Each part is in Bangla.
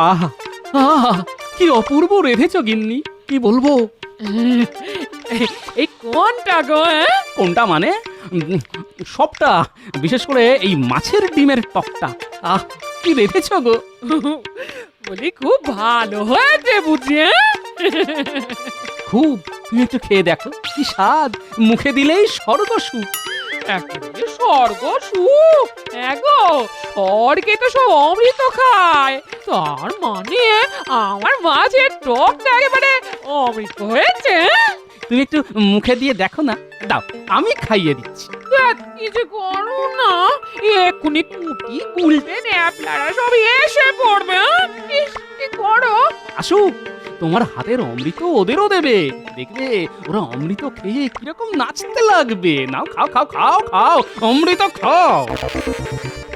আহা আহা, কি অপূর্ব রেঁধেছ গিন্নি, কি বলবো। এই কোনটা গো? কোনটা মানে সবটা, বিশেষ করে এই মাছের ডিমের টকটা। আহ, কি রেঁধেছ গো। বলি খুব ভালো হয়েছে বুঝি। খুব, তুমি একটু খেয়ে দেখো, কি স্বাদ, মুখে দিলেই স্বর্গ সুখ। একেবারে স্বর্গ সুখ। গো স্বর্গে তো সব অমৃত খায়, তার মানে আমার মাছের টকটা একেবারে অমৃত হয়েছে। তুমি একটু মুখে দিয়ে দেখো না, দাও আমি খাইয়ে দিচ্ছি। কি যে করো না, এক্ষুনি কুটি গুলতে ন্যাপলারা সব এসে পড়বে। ইস, কি করো। আসুক, তোমার হাতের অমৃত ওদেরও দেবে, দেখবে ওরা অমৃত খেয়ে কিরকম নাচতে লাগবে। নাও খাও খাও খাও খাও, অমৃত খাও।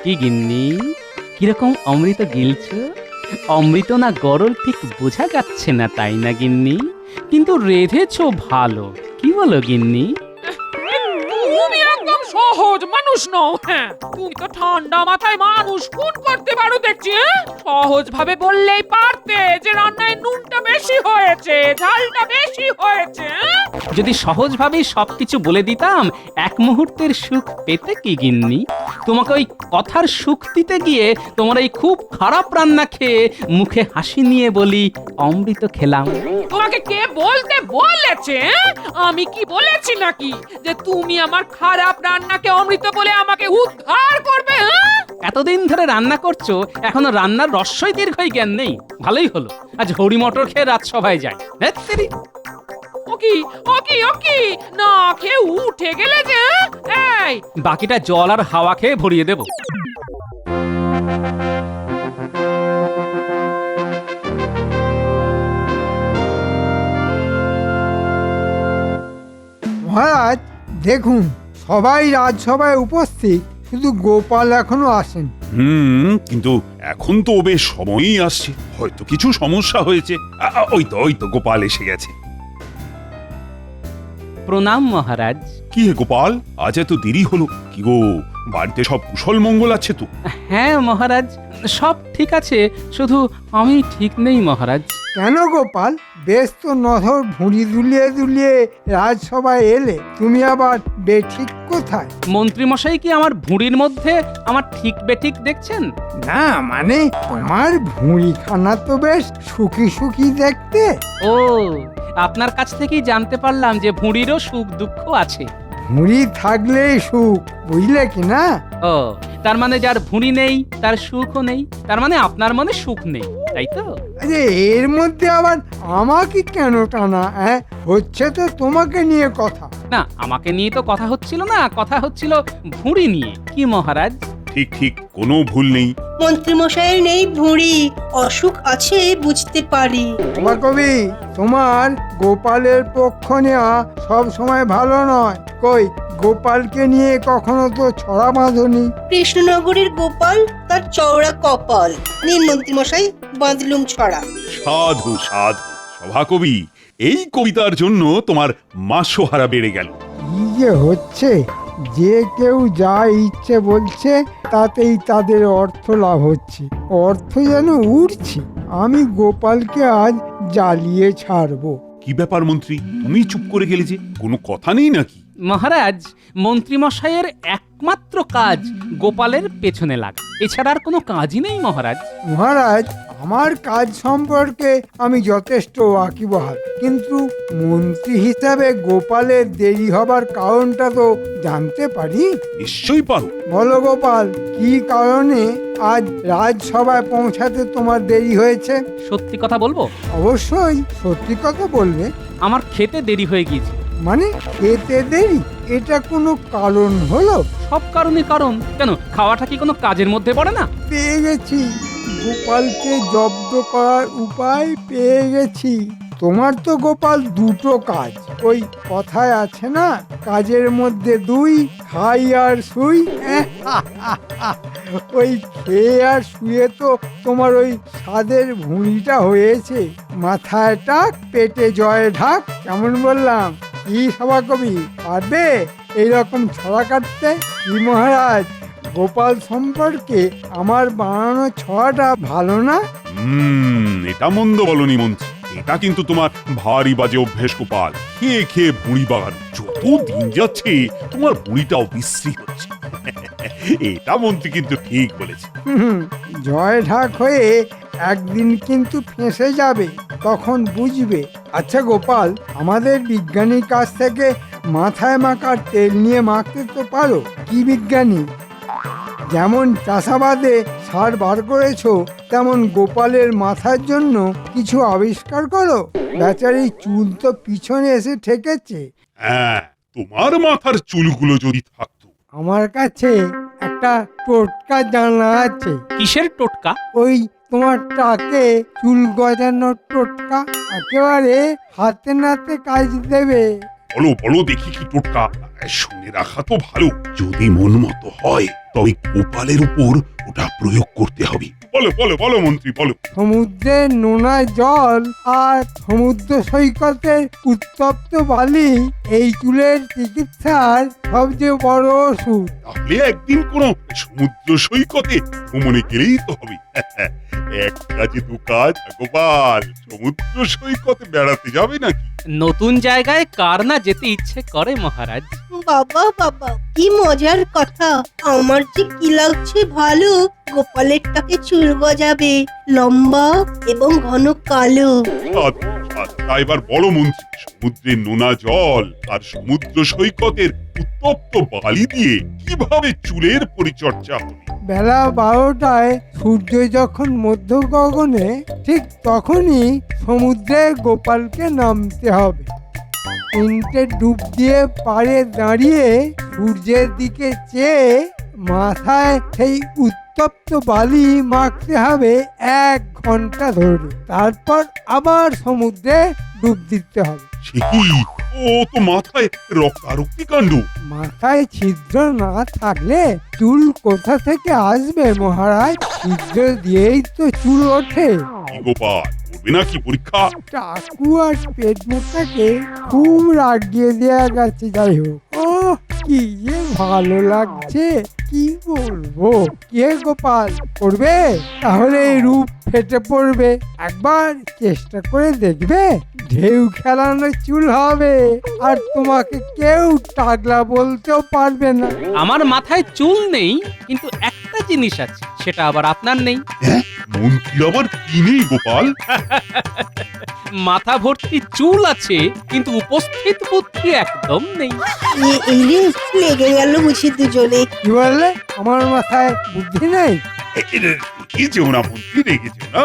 কি গিন্নি, কিরকম অমৃত গিলছো? অমৃত না গরল ঠিক বোঝা যাচ্ছে না, তাই না গিন্নি? কিন্তু রেঁধেছো ভালো, কি বলো গিন্নি? তুমি একদম সহজ মানুষ নও। হ্যাঁ, তুমি তো ঠান্ডা মাথায় মানুষ খুন করতে পারো দেখছি। সহজ ভাবে বললেই পারতে যে রান্নায় নুনটা বেশি হয়েছে, ঝালটা বেশি হয়েছে। যদি সহজভাবেই সবকিছু বলে দিতাম, এক মুহূর্তের সুখ পেতে কি গিন্নি? তোমাকে ওই কথার সুখ দিতে গিয়ে তোমার এই খুব খারাপ রান্না খেয়ে মুখে হাসি নিয়ে বলি অমৃত খেলাম। তোমাকে কে বলতে বলেছে? আমি কি বলেছি নাকি যে তুমি আমার খারাপ রান্নাকে অমৃত বলে আমাকে উদ্ধার করবে? এতদিন ধরে রান্না করছো, এখনো রান্নার রস্যই দীর্ঘই জ্ঞান নেই। ভালোই হলো আজ হরি মটর খেয়ে রাজসভায় যাই। ধ্যাৎ তেরি। ওকি ওকি ওকি না খেয়ে উঠে গেলে যে। এই বাকিটা জল আর হাওয়া খেয়ে ভরিয়ে দেব। মহারাজ দেখুন, সবাই রাজসভায় উপস্থিত, শুধু গোপাল এখনো আসেন। কিন্তু এখন তো ও বেশ সময়ই আসছে, হয়তো কিছু সমস্যা হয়েছে। ওই তো গোপাল এসে গেছে। প্রণাম মহারাজ। কি হে গোপাল, আজ এত দেরি হলো? কি গো, বাড়িতে সব কুশল মঙ্গল আছে তো? হ্যাঁ মহারাজ, সব ঠিক আছে, শুধু আমি ঠিক নেই মহারাজ। কেন গোপাল, বেশ তো নধর ভুঁড়ি দুলিয়ে দুলিয়ে রাজসভায় এলে, তুমি আবার বেঠিক কোথায়? মন্ত্রীমশাই কি আমার ভুঁড়ির মধ্যে আমার ঠিক বেঠিক দেখছেন? না মানে তোমার ভুঁড়িখানা তো বেশ সুখী সুখী দেখতে। ও, আপনার কাছ থেকেই জানতে পারলাম যে ভুঁড়িরও সুখ দুঃখ আছে। ভুঁড়ি থাকলেই সুখ, বুঝলে কি না? ও, তার মানে যার ভুঁড়ি নেই তার সুখও নেই, তার মানে আপনার মনে সুখ নেই, তাই তো? আরে এর মধ্যে আবার আমাকে কেন টানা? হচ্ছে তো তোমাকে নিয়ে কথা। না, আমাকে নিয়ে তো কথা হচ্ছিল না, কথা হচ্ছিল ভুঁড়ি নিয়ে। কি মহারাজ? ঠিক ঠিক, কোনো ভুল নেই। মন্ত্রীমশাইয়ের নেই ভুঁড়ি, অসুখ আছে বুঝতে পারি। কবি, তোমার গোপালের পক্ষ নেওয়া সব সময় ভালো নয়। কই, গোপালকে নিয়ে কখনো তো ছড়া বাঁধনি। কৃষ্ণনগরের গোপাল তার চওড়া কপাল, নিন মন্ত্রীমশাই বাঁধলুম ছড়া। সাধু সাধু। সভাকবি, এই কবিতার জন্য তোমার মাসোহারা বেড়ে গেল। কি যে হচ্ছে, যে কেউ যা ইচ্ছে বলছে তাতেই তাদের অর্থ লাভ হচ্ছে, অর্থ যেন উঠছে। আমি গোপালকে আজ জ্বালিয়ে ছাড়বো। কি ব্যাপার মন্ত্রী, তুমি চুপ করে গেলে যে? কোনো কথা নেই নাকি? মহারাজ, মন্ত্রীমশাইয়ের একমাত্র কাজ গোপালের পেছনে লাগা, এছাড়া আর কোনো কাজই নেই মহারাজ। মহারাজ, আমার কাজ সম্পর্কে আমি যথেষ্ট ওয়াকিবহাল, কিন্তু মন্ত্রী হিসাবে গোপালের দেরি হবার কারণটা তো জানতে পারি? নিশ্চয়ই পারো। বলো গোপাল, কি কারণে আজ রাজসভায় পৌঁছাতে তোমার দেরি হয়েছে? সত্যি কথা বলবো? অবশ্যই সত্যি কথা বলবে। আমার খেতে দেরি হয়ে গিয়েছে। মানে এতে দেরি? এটা কোনো কারণ হলো? সব কারণে কারণ। কেন, খাওয়াটা কি কোনো কাজের মধ্যে পড়ে না? পেয়ে গেছি, গোপালকে জব্দ করার উপায় পেয়ে গেছি। তোমার তো গোপাল দুটো কাজ, ওই কথায় আছে না, কাজের মধ্যে দুই, খাই আর শুই। ওই খেয়ে আর শুয়ে তো তোমার ওই স্বাদের ভুঁড়িটা হয়েছে। মাথায় টাক, পেটে জয় ঢাক। কেমন বললাম? কি সভাকবি, পারবে এইরকম ছড়া কাটতে? কি মহারাজ, গোপাল সম্পর্কে আমার বানানো ছড়াটা ভালো না? এটা মন্দ বলনি মন্ত্রী, এটা কিন্তু তোমার ভারী বাজে অভ্যেস গোপাল। খেয়ে খেয়ে ভুঁড়ি বাগান, যত দিন যাচ্ছে তোমার ভুঁড়িটাও বিশ্রী হচ্ছে। এটা মন্ত্রী কিন্তু ঠিক বলেছে। জয় ঢাক হয়ে একদিন কিন্তু ফেঁসে যাবে, তখন বুঝবে। আচ্ছা গোপাল, আমাদের বিজ্ঞানীর কাছ থেকে মাথায় মাখার তেল নিয়ে মাখতে তো পারো? কি বিজ্ঞানী? যেমন চাষাবাদে সার বার করেছো, তেমন গোপালের মাথার জন্য কিছু আবিষ্কার করো। বেচারি চুল তো পিছনে এসে ঠেকেছে। হ্যাঁ, তোমার মাথার চুলগুলো যদি থাকতো। আমার কাছে একটা টোটকা জানা আছে। কিসের টোটকা? ওই তোমার টাকে চুল গজানোর টোটকা, একেবারে হাতে নাতে কাজ দেবে। বলো বলো দেখি কি টোটকা। শুনে রাখা তো ভালো, যদি মন মতো হয় তবে গোপালের উপর ওটা প্রয়োগ করতে হবে। বলো বলো বলো মন্ত্রী বলো। সমুদ্রের নোনা জল আর সমুদ্র সৈকতের উত্তপ্ত বালি এই চুলের চিকিৎসার সবচেয়ে বড় ওষুধ। তাহলে একদিন কোন সমুদ্র সৈকতে ভ্রমণে গেলেই তো হবে। এক কাজে দু কাজ গোপাল, সমুদ্র সৈকতে বেড়াতে যাবে নাকি? নতুন জায়গায় কার না যেতে ইচ্ছে করে মহারাজ। বাবা বাবা, কি মজার কথা। আমার যে কি লাগছে ভালো, গোপালের টাকে চুল গজাবে, লম্বা এবং ঘন কালো। তা এবার বলো মন্ত্রী, সমুদ্রের নোনা জল আর সমুদ্র সৈকতের উত্তপ্ত বালি দিয়ে কিভাবে চুলের পরিচর্যা হবে? বেলা 12টায় সূর্য যখন মধ্য গগনে, ঠিক তখনই সমুদ্রে গোপালকে নামতে হবে। 3টে ডুব দিয়ে পাড়ে দাঁড়িয়ে সূর্যের দিকে চেয়ে মাথায় সেই উত্তপ্ত বালি মাখতে হবে 1 ঘন্টা ধরে। তারপর আবার সমুদ্রে ডুব দিতে হবে। সে কি, ও তো মাথায় রক্তারক্তি কাণ্ড। মাথায় ছিদ্র না থাকলে চুল কোথা থেকে আসবে মহারাজ? ছিদ্র দিয়েই তো চুল ওঠে। কি গোপাল, করবে নাকি পরীক্ষা? টাকু আর পেট মোটাকে খুব রাগিয়ে দেয়া গেছে। যাই হোক, ও কি যে ভালো লাগছে, কি বলবো। কে গোপাল, করবে? তাহলে এই রূপ ফেটে পড়বে। একবার চেষ্টা করে দেখবে, ঢেউ খেলানো চুল হবে, আর তোমাকে কেউ টাগলা বলতেও পারবে না। আমার মাথায় চুল নেই, কিন্তু একটা জিনিস আছে, সেটা আবার আপনার নেই। মন্ত্রী আবার কি নেই গোপাল? মাথা ভর্তি চুল আছে, কিন্তু উপস্থিত বুদ্ধি একদম নেই। এই রে, লেগে গেল বুঝি দুজনে। কি বললে? আমার মাথায় বুদ্ধি নেই? রেগেছেও না মন্ত্রী, রেগেছেও না।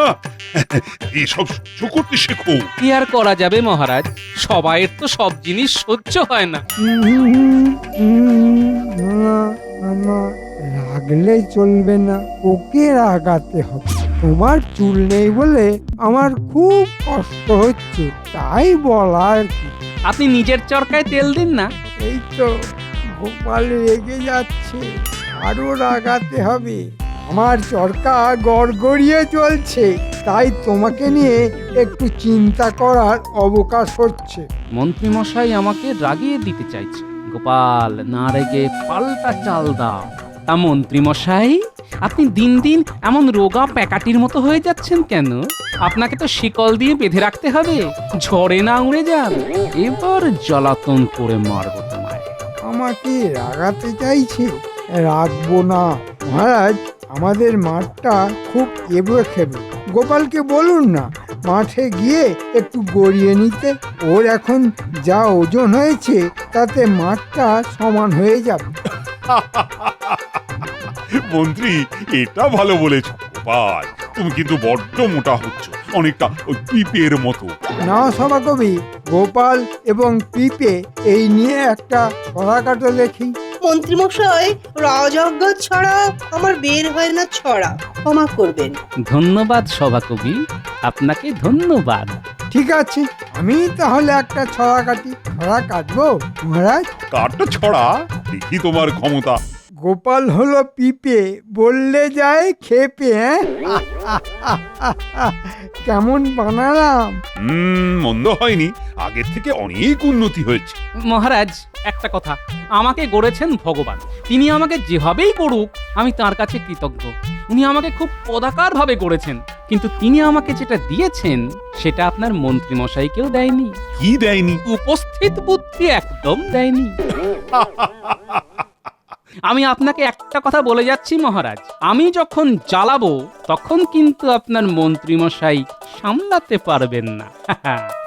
এসব সহ্য করতে শেখো। কি আর করা যাবে মহারাজ, সবাইয়ের তো সব জিনিস সহ্য হয় না। না, রাগলে চলবে না, ওকে রাগাতে হবে। তোমার চুল নেই বলে আমার খুব কষ্ট হচ্ছে, তাই বলা আর কি। আপনি নিজের চরকায় তেল দিন না। এই তো গোপাল রেগে যাচ্ছে, আরো রাগাতে হবে। আমার চরকা গড়গড়িয়ে চলছে, তাই তোমাকে নিয়ে একটু চিন্তা করার অবকাশ হচ্ছে। মন্ত্রী মশাই আমাকে রাগিয়ে দিতে চাইছে। গোপাল, না রেগে পাল্টা চাল দাও। তা মন্ত্রী মশাই, আপনি দিন দিন এমন রোগা প্যাকাটির মতো হয়ে যাচ্ছেন কেন? আপনাকে তো শিকল দিয়ে বেঁধে রাখতে হবে, ঝড়ে না উড়ে যান। এবার জ্বালাতন করে মারবো তোমায়। আমাকে রাগাতে চাইছে? রাখবো না মহারাজ, আমাদের মাঠটা খুব এবড়ো খেবে। গোপালকে বলুন না মাঠে গিয়ে একটু গড়িয়ে নিতে। ওর এখন যা ওজন হয়েছে তাতে মাঠটা সমান হয়ে যাবে। মন্ত্রী, এটা ভালো বলেছ। গোপাল, তুমি কিন্তু বড্ড মোটা হচ্ছ, অনেকটা ওই পিপের মতো। না সভাকবি, গোপাল এবং পিপে এই নিয়ে একটা ছড়াকাটো দেখি। মন্ত্রীমশাই, রাজজ্ঞা ছাড়া আমার বের হয় না ছড়া, ক্ষমা করবেন। ধন্যবাদ সভাকবি, আপনাকে ধন্যবাদ। ঠিক আছে, আমি তাহলে একটা ছড়া কাটি। ছড়া কাটবো মহারাজ? কারটা ছড়া, দেখি তোমার ক্ষমতা। গোপাল হলো পিপে, বললে যায় খেপে। কেমন বানালাম? মন্দ হয়নি, আগের থেকে অনেক উন্নতি হয়েছে। মহারাজ, একটা কথা, আমাকে গড়েছেন ভগবান। তিনি আমাকে যেভাবেই করুক আমি তার কাছে কৃতজ্ঞ। উনি আমাকে খুব পদাকার ভাবে গড়েছেন, কিন্তু তিনি আমাকে যেটা দিয়েছেন সেটা আপনার মন্ত্রী মশাইকেও দেয়নি। কি দেয়নি? উপস্থিত বুদ্ধি একদম দেয়নি। আমি আপনাকে একটা কথা বলে যাচ্ছি মহারাজ, আমি যখন জ্বালাবো তখন কিন্তু আপনার মন্ত্রী মশাই সামলাতে পারবেন না।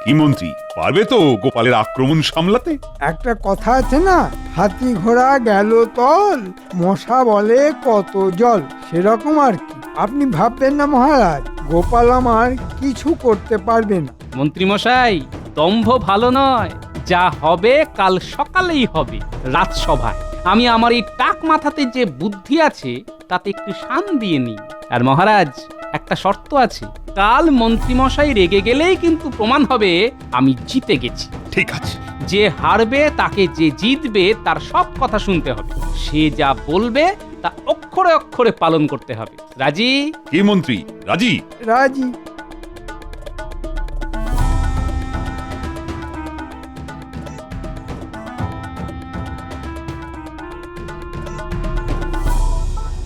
কি মন্ত্রী, পারবে তো গোপালের আক্রমণ সামলাতে? একটা কথা আছে না, হাতি ঘোড়া গেল তল, মশা বলে কত জল, সেরকম আর কি। আপনি ভাববেন না মহারাজ, গোপাল আমার কিছু করতে পারবে না। মন্ত্রী মশাই, দম্ভ ভালো নয়, যা হবে কাল সকালেই হবে রাজসভায়। আমি আমার এই টাক মাথাতে যে বুদ্ধি আছে তাতে একটু শান দিয়ে নিই। আর মহারাজ, একটা শর্ত আছে, কাল মন্ত্রী মশাই রেগে গেলেই কিন্তু প্রমাণ হবে আমি জিতে গেছি। ঠিক আছে। যে হারবে তাকে যে জিতবে তার সব কথা শুনতে হবে, সে যা বলবে তা অক্ষরে অক্ষরে পালন করতে হবে। রাজি? কি মন্ত্রী, রাজি? রাজি।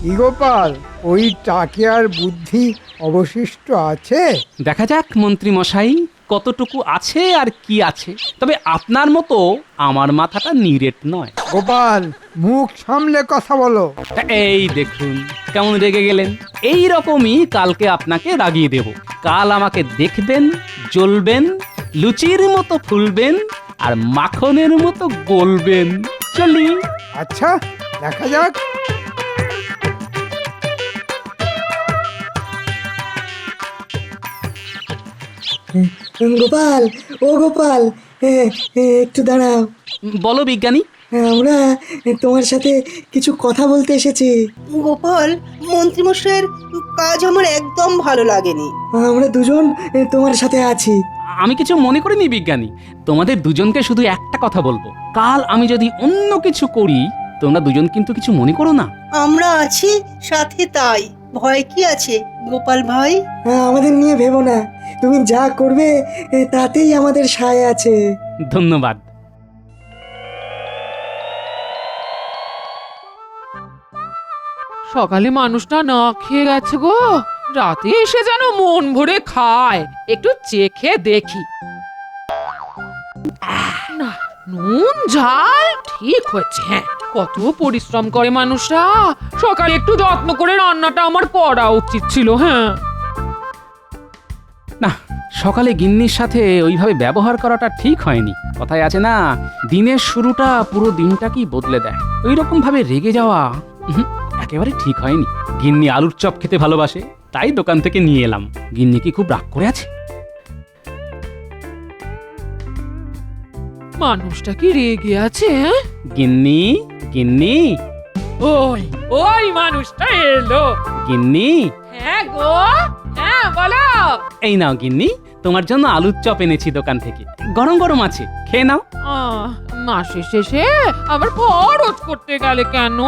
কি গোপাল, ওই টাকে আর বুদ্ধি অবশিষ্ট আছে? দেখা যাক মন্ত্রী মশাই কতটুকু আছে আর কি আছে। তবে আপনার মতো আমার মাথাটা নিরেট নয়। গোপাল, মুখ সামলে কথা বলো। তা এই দেখুন কেমন রেগে গেলেন। এই রকমই কালকে আপনাকে রাগিয়ে দেব। কাল আমাকে দেখবেন, জ্বলবেন, লুচির মতো ফুলবেন আর মাখনের মতো গলবেন। চলি। আচ্ছা, দেখা যাক। গোপাল, ও গোপাল, একটু দাঁড়াও। বলো বিজ্ঞানী। আমরা তোমার সাথে কিছু কথা বলতে এসেছি। গোপাল, মন্ত্রীমশাইয়ের কাজ আমার একদম ভালো লাগেনি। আমরা দুজন তোমার সাথে আছি। আমি কিছু মনে করিনি বিজ্ঞানী, তোমাদের দুজনকে শুধু একটা কথা বলবো, কাল আমি যদি অন্য কিছু করি তোমরা দুজন কিন্তু কিছু মনে করো না। আমরা আছি সাথে, তাই ভয় কি আছে গোপাল ভাই? আমাদের নিয়ে ভেবো না, তুমি যা করবে তাতেই আমাদের সায় আছে। ধন্যবাদ। সকালে মানুষটা না খেয়ে গেছে গো, রাতে এসে যেন মন ভরে খায়। একটু চেখে দেখি। না, নুন ঝাল ঠিক হয়েছে। হ্যাঁ, কত পরিশ্রম করে মানুষরা, সকালে একটু যত্ন করে রান্নাটা আমার করা উচিত ছিল। হ্যাঁ, না, সকালে গিন্নির সাথে ওইভাবে ব্যবহার করাটা ঠিক হয়নি। কথায় আছে না, দিনের শুরুটা পুরো দিনটাকেই বদলে দেয়। ওই রকম ভাবে রেগে যাওয়া একেবারে ঠিক হয়নি। গিন্নি আলুর চপ খেতে ভালোবাসে, তাই দোকান থেকে নিয়ে এলাম। গিন্নি কি খুব রাগ করে আছে? মানুষটা কি রেগে আছে? হ্যাঁ? গিন্নি, গিন্নি, ওই ওই মানুষটা এলো। গিন্নি, হ্যাঁ গো, হ্যাঁ বলো। এই নাও গিন্নি, তোমার জন্য আলুর চপ এনেছি দোকান থেকে, গরম গরম আছে, খেয়ে নাও। মাসের শেষে আবার খরচ করতে গেলে কেন?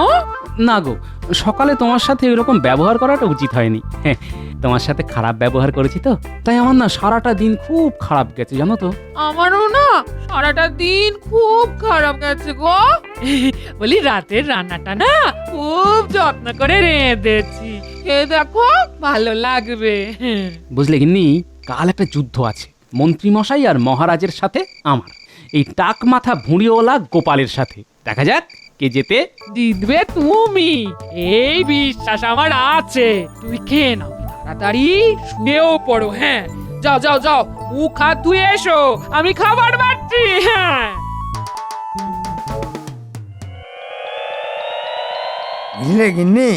না গো, সকালে তোমার সাথে এরকম ব্যবহার করাটা উচিত হয়নি। হ্যাঁ, তোমার সাথে খারাপ ব্যবহার করেছি তো, তাই আমার না সারাটা দিন খুব খারাপ গেছে জানো তো। আমারও না সারাটা দিন খুব খারাপ গেছে গো। বলি রাতের রান্নাটা না খুব যত্ন করে রেঁধেছি, খেয়ে দেখো ভালো লাগবে। বুঝলে গিন্নি, কাল একটা যুদ্ধ আছে মন্ত্রী মশাই আর মহারাজের সাথে আমার, এই টাক মাথা ভুঁড়িওয়ালা গোপালের সাথে। দেখা যাক কে জেতে। জিতবে তুমি, এই বিশ্বাস আমার আছে। তুমি খেয়ে নাও, তাড়াতাড়ি শুয়েও পড়ো। হ্যাঁ, যাও যাও যাও, মুখ হাত ধুয়ে এসো, আমি খাবার বাড়ছি। হ্যাঁ, বুঝলে গিন্নি,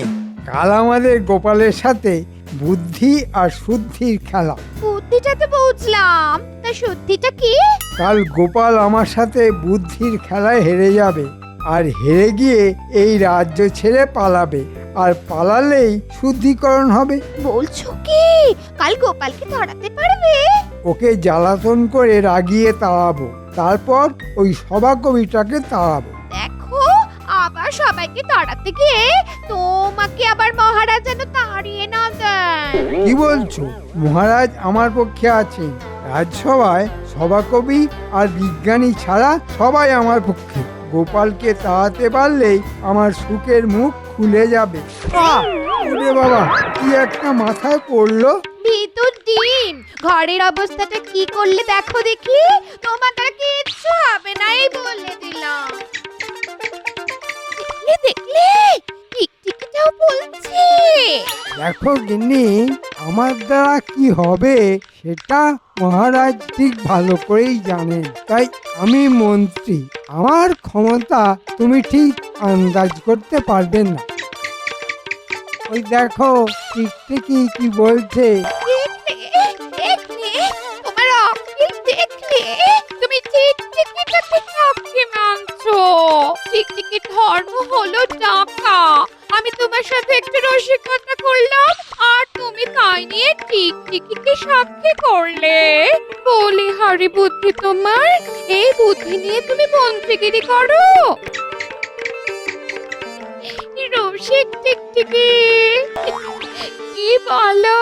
কাল আমাদের গোপালের সাথে বুদ্ধি আর শুদ্ধির খেলা। বুদ্ধিটা তো বুঝলাম, তা সত্যিটা কি? কাল গোপাল আমার সাথে বুদ্ধির খেলায় হেরে যাবে, আর হেরে গিয়ে এই রাজ্য ছেড়ে পালাবে, আর পালালেই শুদ্ধিকরণ হবে। বলছো কি কাল গোপালকে ধরাতে পারবে? ওকে জ্বালাতন করে রাগিয়ে তাড়াবো, তারপর ওই সভাকবিটাকে তাড়াবো। দেখো, আবার সবাইকে তাড়াতে গিয়ে তোমাকে আবার মহারাজ যেন তাড়িয়ে না দেন। কি বলছো? মহারাজ আমার পক্ষে আছেন। রাজসভায় সভাকবি আর বিজ্ঞানী ছাড়া সবাই আমার পক্ষে। গোপালকে তাড়াতে পারলেই আমার সুখের মুখ খুলে যাবে। ওরে বাবা, কি একটা মাথায় পড়লো। তো ডিম। ঘরের অবস্থাটা কি করলে দেখো দেখি, তোমার দ্বারা কিচ্ছু হবে না, এই বলে দিলাম। দেখলে দেখলে, টিকটিকিটাও বলছে। দেখো গিন্নি, আমার দ্বারা কি হবে সেটা মহারাজ ঠিক ভালো করেই জানেন। তাই আমি মন্ত্রী, আমার ক্ষমতা তুমি ঠিক আন্দাজ করতে পারবে না। ওই দেখো টিকটিকি কি বলছে। দেখলে, তোমার অকিল দেখলে, তুমি টিকটিকিটাকে সাক্ষী মানছো। টিকটিকির ধর্ম হলো টাকা। আমি তোমার সাথে একটু রসিকতা করলাম, আর তুমি তাই নিয়ে টিকটিকিকে সাক্ষী করলে। বলি হারি বুদ্ধি তোমার, এই বুদ্ধি নিয়ে তুমি মন্ত্রীগিরি করো। রসিক টিকটিকি, কি বলো?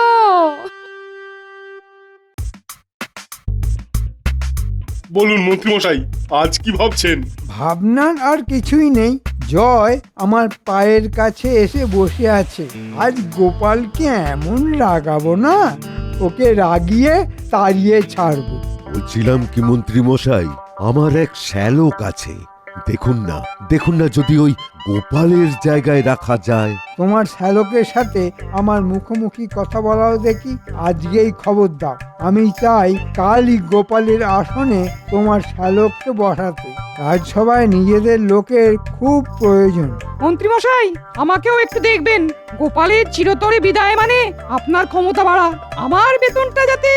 বলুন মন্ত্রীমশাই, আজ কি ভাবছেন? ভাবনার আর কিছুই নেই। জয় আমার পায়ের কাছে এসে বসে আছে। আজ গোপালকে এমন রাগাবো না, ওকে রাগিয়ে তাড়িয়ে ছাড়বো। বলছিলাম কি মন্ত্রী মশাই, আমার এক শ্যালক আছে, দেখুন না যদি ওই গোপালের জায়গায় রাখা যায়। তোমার শ্যালকের সাথে আমার মুখোমুখি কথা বলাও দেখি। আজকেই খবর দাও। আমি চাই কালই গোপালের আসনে তোমার শ্যালককে বসাতে। রাজসভায় নিজেদের লোকের খুব প্রয়োজন। মন্ত্রী মশাই, আমাকেও একটু দেখবেন। গোপালের চিরতরে বিদায় মানে আপনার ক্ষমতা বাড়া। আমার বেতনটা যাতে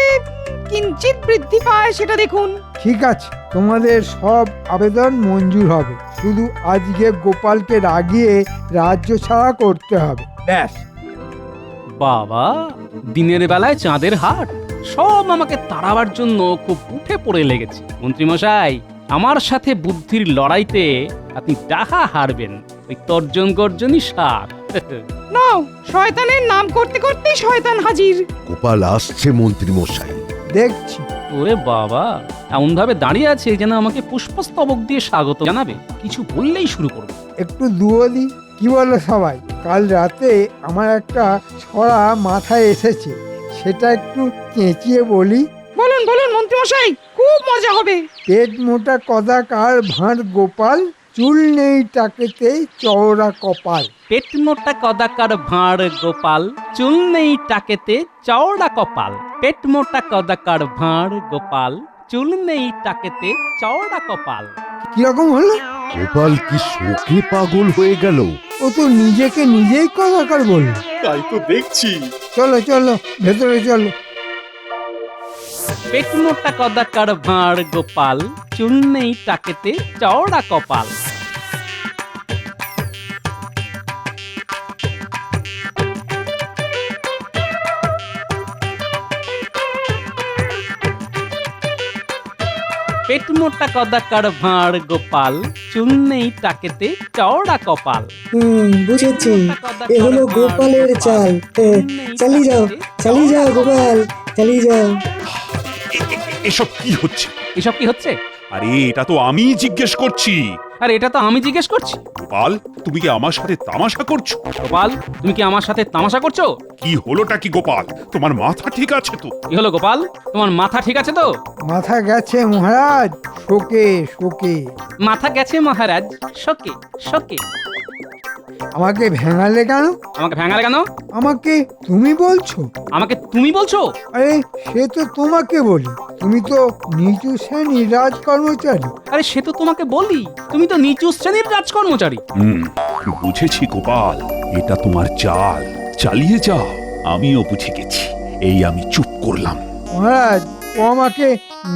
কিঞ্চিত বৃদ্ধি পায় সেটা দেখুন। ঠিক আছে, তোমাদের সব আবেদন মঞ্জুর হবে। শুধু আজকে গোপালকে রাগিয়ে রাজ্য ছাড়া করতে হবে, ব্যাস। বাবা, দিনের বেলায় চাঁদের হাট, সব আমাকে তাড়াবার জন্য খুব উঠে পড়ে লেগেছে। মন্ত্রীমশাই, আমার সাথে বুদ্ধির লড়াইতে আপনি ডাহা হারবেন। ওই তর্জন গর্জনই সার। নাও, শয়তানের নাম করতে করতেই শয়তান হাজির। গোপাল আসছে মন্ত্রী মশাই। দেখছি। ওরে বাবা, এমন ভাবে দাঁড়িয়ে আছে যেন আমাকে পুষ্পস্তবক দিয়ে স্বাগত জানাবে। কিছু বললেই শুরু করবে। একটু দুয়োদি, কি বলো সবাই? কাল রাতে আমার একটা ছড়া মাথায় এসেছে, সেটা একটু চেঁচিয়ে বলি। বলুন বলুন মন্ত্রী মশাই, খুব মজা হবে। পেট মোটা কদাকার ভাঁড় গোপাল, চুল নেই টাকেতে চওড়া কপাল। পেট মোটা কদাকার ভাঁড় গোপাল, চুল নেই টাকেতে চওড়া কপাল। পেট মোটা কদাকার ভাঁড় গোপাল, চুল নেই টাকেতে চওড়া কপাল। কিরকম হলো? গোপাল কি শোকে পাগল হয়ে গেল? ও তো নিজেকে নিজেই কদাকার বলল। তাই তো দেখছি। চলো চলো, ভেতরে চলো। পেট মোটা কদাকার ভাঁড় গোপাল, চুল নেই টাকেতে চওড়া কপাল। পেট মোটা কদাকার ভাঁড় গোপাল, চুল নেই টাকেতে চওড়া কপাল। বুঝেছি, এ হলো গোপালের চাল। চালিয়ে যাও গোপাল, চালিয়ে যাও। এসব কি হচ্ছে? এসব কি হচ্ছে? আরে এটা তো আমি জিজ্ঞেস করছি। আর এটা তো আমি জিজ্ঞেস করছি। গোপাল, তুমি কি আমার সাথে তামাশা করছো? গোপাল, তুমি কি আমার সাথে তামাশা করছো? কি হলোটা কি গোপাল? তোমার মাথা ঠিক আছে তো? কি হলো গোপাল, তোমার মাথা ঠিক আছে তো? মাথা গেছে মহারাজ, শোকে শোকে। মাথা গেছে মহারাজ, শোকে শোকে। আমাকে ভেঙালে কেন? আমাকে ভেঙালে কেন? আমাকে তুমি বলছো? আমাকে তুমি বলছো? আরে সে তো তোমাকে বলি, তুমি তো নিচু শ্রেণীর রাজকর্মচারী। আরে সে তো তোমাকে বলি, তুমি তো নিচু শ্রেণীর রাজকর্মচারী। বুঝেছি গোপাল, এটা তোমার চাল। চালিয়ে যাও। আমিও বুঝে গেছি। এই আমি চুপ করলাম। মহারাজ, ও আমাকে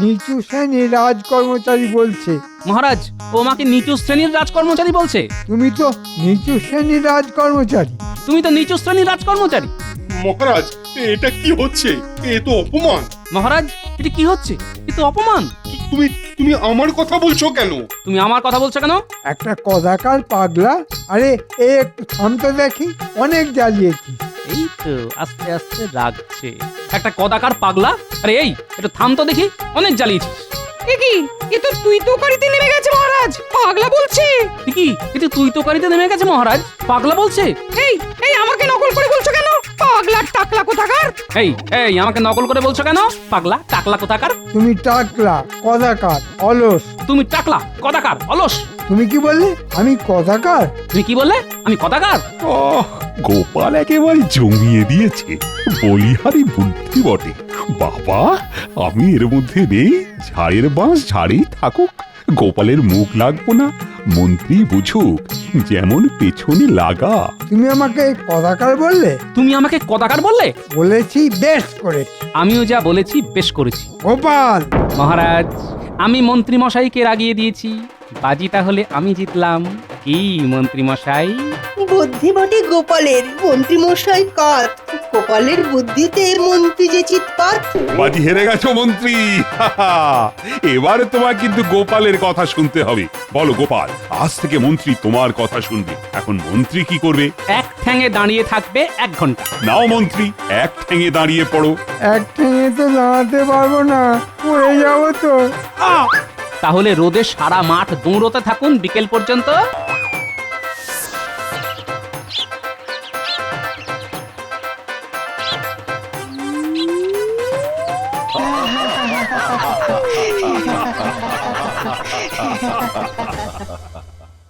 নিচু শ্রেণীর রাজকর্মচারী বলছে। মহারাজ, ও আমাকে নিচু শ্রেণীর রাজকর্মচারী বলছে। তুমি তো নিচু শ্রেণীর রাজকর্মচারী। তুমি তো নিচু শ্রেণীর রাজকর্মচারী। মহারাজ, এটা কি হচ্ছে? এ তো অপমান। মহারাজ, এটা কি হচ্ছে? এ তো অপমান। তুমি তুমি আমার কথা বলছো কেন? তুমি আমার কথা বলছো কেন? একটা কদাকার পাগলা। আরে এ একটু থামতে দেখি, অনেক জ্বালিয়েছি। এই তো আস্তে আস্তে লাগছে। একটা কদাকার পাগলা। আরে এই, একটু থাম তো দেখি, অনেক জ্বালিয়েছিস। কি এ তো তুই তো করিতে নেমে গেছে মহারাজ, পাগলা বলছে। কি এটা তুই তো কারিতে নেমে গেছে মহারাজ, পাগলা বলছে? এই এই আমাকে নকল করে বলছো কেন? পাগলা পাগলা টাকলা কোথাকার। এই এই আমাকে নকল করে বলছো কেন? পাগলা টাকলা কোথাকার? তুমি টাকলা কদাকার অলস। তুমি টাকলা কদাকার অলস। তুমি কি বললে? আমি কদাকার? তুমি কি বললে? আমি কদাকার? গোপাল একেবারে জমিয়ে দিয়েছে, বলিহারি বুদ্ধি বটে। বাবা, আমি এর মধ্যে নেই, ঝাড়ের বাঁশ ঝাড়েই থাকুক, গোপালের মুখ লাগবো না, মন্ত্রী বুঝুক যেমন পেছনে লাগা। তুমি আমাকে কদাকার বললে? তুমি আমাকে কদাকার বললে? বলেছি বেশ করেছি। আমিও যা বলেছি বেশ করেছি। গোপাল, মহারাজ, আমি মন্ত্রী মশাইকে রাগিয়ে দিয়েছি, বাজি তাহলে আমি জিতলাম। কি মন্ত্রী মশাই? বুদ্ধি বটে গোপালের, মন্ত্রী মশাই কাত। গোপালের বুদ্ধিতে মন্ত্রী যে চিৎপাত। বাজি হেরে গেছো মন্ত্রী। এবারে তোমার কিন্তু গোপালের কথা শুনতে হবে। বলো গোপাল, আজ থেকে মন্ত্রী তোমার কথা শুনবে। এখন মন্ত্রী কি করবে? এক ঠ্যাঙে দাঁড়িয়ে থাকবে 1 ঘন্টা। নাও মন্ত্রী, এক ঠ্যাঙে দাঁড়িয়ে পড়ো। এক ঠেঙে তো দাঁড়াতে পারবো না, পড়ে যাবো তো। তাহলে রোদে সারা মাঠ দৌড়তে থাকুন বিকেল পর্যন্ত।